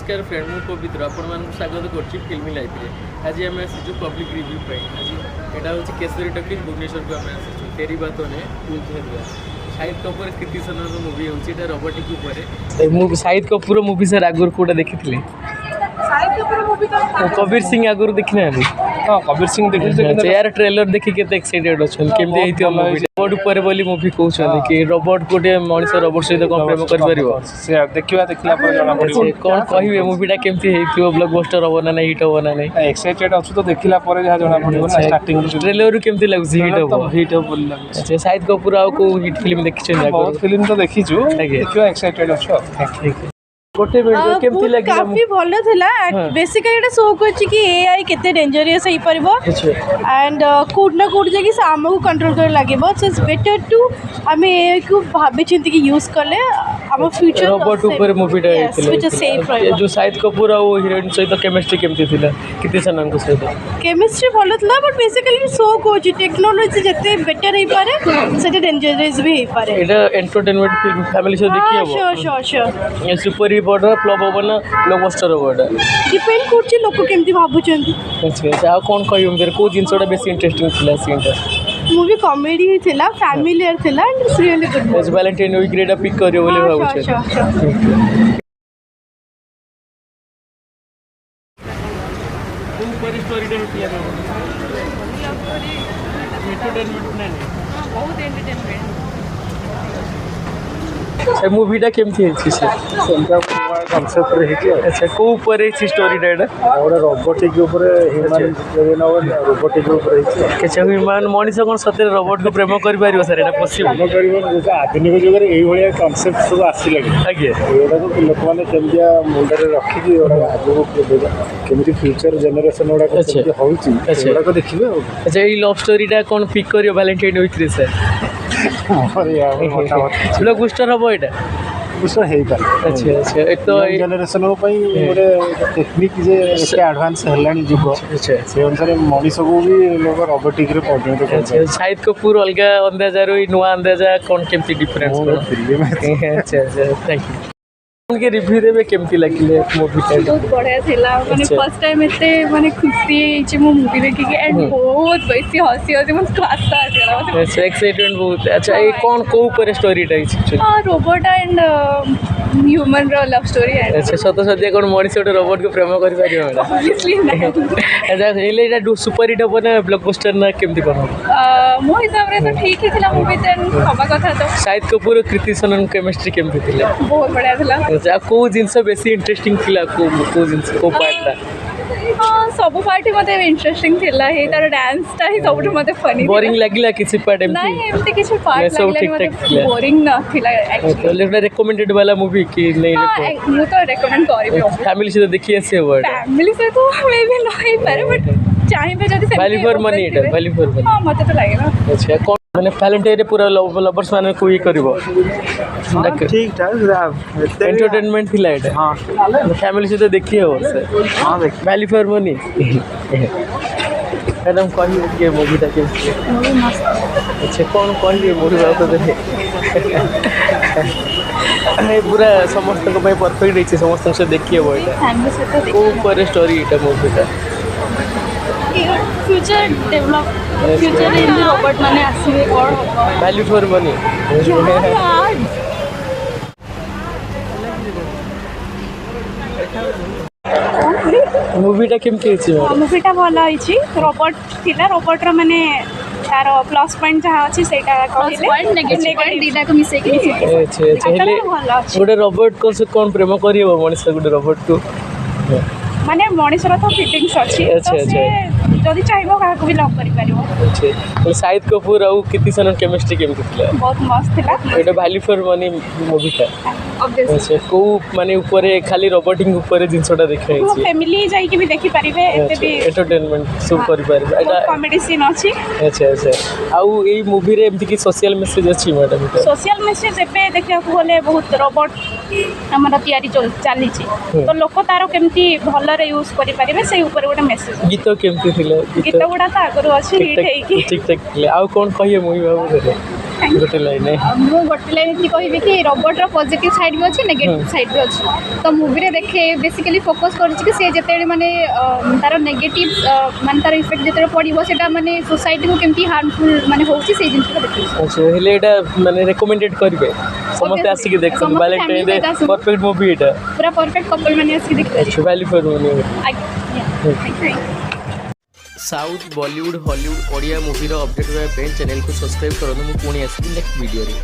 नमस्कार फ्रेंड मु पवित्र आपण मान स्वागत करछि फिल्मी लाइफ रे। आज आम आसी पब्लिक रिव्यू पे आज एटा होछि केसरी टॉकीज भुवनेश्वर को आम आसी तेरी बातों ने उलझा जिया शाहिद कपूर कृति सनन मूवी होछि एटा रोबोटिक ऊपर मु शाहिद कपूर मूवी सर आगुर कोटा देखिथिले शाहिद कपूर मूवी तो कबीर सिंह आगुर देखिने अभी हां कबीर सिंह देखि यार ट्रेलर देखि केते एक्साइटेड अछन केमते हेतियो मूवी रोबोट ऊपर बोली मूवी कहउछन कि रोबोट कोटे मनुष्य रोबोट सहित कोन प्रेम कर परिबो से देखला पर जणा पड़िबो कोन कहिबे मूवीटा केमते हेतियो ब्लॉकबस्टर हो ना हिट हो ना नहीं एक्साइटेड अछु तो देखला पर जहा जणा पड़िबो ना स्टार्टिंग ट्रेलर केमते लागु हिट हो बोली लागु अच्छा शाहिद कपूर आ को हिट फिल्म देखिछन बहुत फिल्म तो देखिछु देखियो एक्साइटेड अछु ठीक गोटे मिनट केमती लागिला काफी भलो थिला बेसिकली एटा शो करछि कि एआई केते डेंजरस होई परबो एंड कोड ना कोड जे कि सामो को कंट्रोल करे लागिबो इट्स बेटर टू हमें एआई को भाबे चिंती कि यूज करले हम फ्यूचर रोबोट ऊपर मूवीटा हेतिले व्हिच इज सेफ राइट जो शाहिद कपूर आ हीरोइन सहित केमिस्ट्री केमती थिला किति सनन को सहित केमिस्ट्री भलो थिला बट बेसिकली शो करछि टेक्नोलॉजी जते बेटर होई पारे सेते डेंजरस भी होई पारे एटा एंटरटेनमेंट फिल्म फैमिली शो देखियो श्योर ये सुपर बड़ा फ्लॉप हो ना ब्लॉकबस्टर हो बड़ा डिपेंड करछि लोक केमती भाबुचंदी अच्छा आ कोन कहियो मेरे को जिंसोडा बेसी इंटरेस्टिंग थिला सीनटा मूवी कॉमेडी थिला फैमिलियर थिला and it's really good as Valentine week रेडा पिक करियो बोले भाबुछ ऊपर स्टोरी डे किया एंटरटेनमेंट ना बहुत एंटरटेनमेंट ए मूवीटा केमती है से सेंटा कांसेप्ट रही कि अच्छा को ऊपर है स्टोरी डेटा और रोबोटिक ऊपर ह्यूमन जेना रोबोटिक ऊपर है केछ ह्यूमन मनुष्य कोन सते रोबोट को प्रेम कर पारियो सर एटा पॉसिबल न करिवो जे आधुनिक युग रे एही भलिया कांसेप्ट सब आसी लगे आगे एटा को लोक माने केमदिया मुंडा रे रखी कि ओरा आगो केमति फ्यूचर जनरेशन ओरा केमति होउची एटा को देखिबे अच्छा ई लव स्टोरीटा कोन पिक करियो वैलेंटाइन वीक रे सर और यार मोटा ब्लॉकबस्टर हबो एटा बुझ हेई पारे अच्छा एक तो जनरेशन पई ओरे टेक्निक जे एते एडवांस हेलानी जुग अच्छा से अनुसार मनीष को भी लोग रोबोटिक रे परिणत करछे शाहिद कपूर अलगा अंदाजा रो नुआ अंदाजा कोन केमती डिफरेंस कोन फिल्म अच्छा थैंक यू उनके रिव्यू देबे केमती लागिले मूवी बहुत बढ़िया थिला माने फर्स्ट टाइम एते माने खुशी हिची मो मूवी देखि के एंड बहुत बेसी हसी हसी मन क्लासता आला अच्छा एक्साइटमेंट बहुत अच्छा ये कौन को ऊपर स्टोरीटा है हां रोबोट एंड ह्यूमन रो लव स्टोरी एंड अच्छा सत सत्य कोन मनुष्य रे रोबोट को प्रेम करि पारियो ऑब्वियसली अच्छा एले एटा सुपर हिट बने ब्लॉकबस्टर ना केमती कोन मो हिसाब रे तो ठीक ही थिला मूवी देन समा कथा तो शाहिद कपूर कृति सनन केमिस्ट्री केमती थिला बहुत बढ़िया थिला अच्छा को जिंस बेसी इंटरेस्टिंग थिला को जिंस को पार्टला हां सब पार्टी मते इंटरेस्टिंग थिला हे तार डांस ता ही सबटु मते फनी बोरिंग लागिला किछि पार्ट एमती नहीं एमती किछि पार्ट लागला मते बोरिंग न थिला एक्चुअली लेकिन रेकमेंडेड वाला मूवी की नहीं मु तो रेकमेंड करिबे फैमिली से देखि आसे वर्ड फैमिली से तो मे भी नहीं पारे बट चाहिबे जदी से value for money Etah value for money हां मते तो लागेला अच्छा कौन माने वैलेंटाइन रे पूरा लवर्स माने कोई करबो ठीक ठाक एंटरटेनमेंट थिला एटा हां फैमिली से तो देखिए हो सर हां देख वैल्यू फॉर मनी मैडम कही के मूवी ता के मूवी मस्त अच्छा कौन कही मूवी बात तो देखे पूरा समस्त को भाई परफेक्ट है समस्त से देखिए वो एटा फैमिली से तो को ऊपर स्टोरी एटा मूवी ता future develop future in robot माने आसीबे और वैल्यू फॉर मनी मूवीटा केमती है मूवीटा भल होइछि रोबोट थिला रोबोट रो माने तार प्लस पॉइंट जहाँ अच्छी सेटा कहले पॉइंट नेगेटिव पॉइंट दीटा को मिसे के अच्छा अच्छा हेले गोटे रोबोट को से कोन प्रेम करियो मनुष्य गोटे रोबोट को माने मनुष्य रो तो फीलिंग्स अछि अच्छा अच्छा जदी चाहिबो काहा को भी लव करि पारिबो अच्छा शाहिद कपूर और कृति सनन केमिस्ट्री केमती थिला बहुत मस्त थिला एटा वैल्यू फॉर मनी मूवी था ऑब्वियसली अच्छा को माने ऊपर खाली रोबोटिंग ऊपर जिंसटा देखै छी फैमिली जाई के भी देखि पारिबे एते भी एंटरटेनमेंट सब करि पारिबे एटा कॉमेडी सीन अछि अच्छा अच्छा आउ एई मूवी रे एमती की सोशल मैसेज अछि मैडम सोशल मैसेज एबे देखिया को बोले बहुत रोबोट हमरा तैयारी चली छी तो लोक तारो केमती भल रे यूज करि पारिबे से ऊपर गोटे मैसेज गीत केमती थिले गीत गुडा तो आगरो अछि हिट हेकी ठीक ठीक आ कोन कहिए मूवी बाबू रे गोटे लाइन ମୁଁ ଗୋଟେ ଲାଇନ୍ ଏଠି କହିବି କି ରୋବୋଟ୍ର ପଜିଟିଭ୍ ସାଇଡ଼୍ ବି ଅଛି ନେଗେଟିଭ୍ ସାଇଡ଼୍ ବି ଅଛି ତ ମୁଭିରେ ଦେଖେ ବେସିକାଲି ଫୋକସ୍ କରୁଛି କି ସେ ଯେତେବେଳେ ମାନେ ତାର ନେଗେଟିଭ୍ ମାନେ ତାର ଇଫେକ୍ଟ ଯେତେବେଳେ ପଡ଼ିବ ସେଇଟା ମାନେ ସୋସାଇଟିକୁ କେମିତି ହାର୍ମଫୁଲ୍ ମାନେ ହେଉଛି ସେଇ ଜିନିଷଟା ଦେଖେଇଛି। अच्छा हेले एटा माने रेकमेंडेड करबे समस्त आसी के देखो वैलेंटाइन डे परफेक्ट मूवी एटा पूरा परफेक्ट कपल माने आसी देखते अच्छा वैल्यू फॉर मनी हैं। South Bollywood Hollywood Odia movie रो अपडेट होया पे चैनल को सब्सक्राइब करो मु पुणी आसी नेक्स्ट वीडियो रे।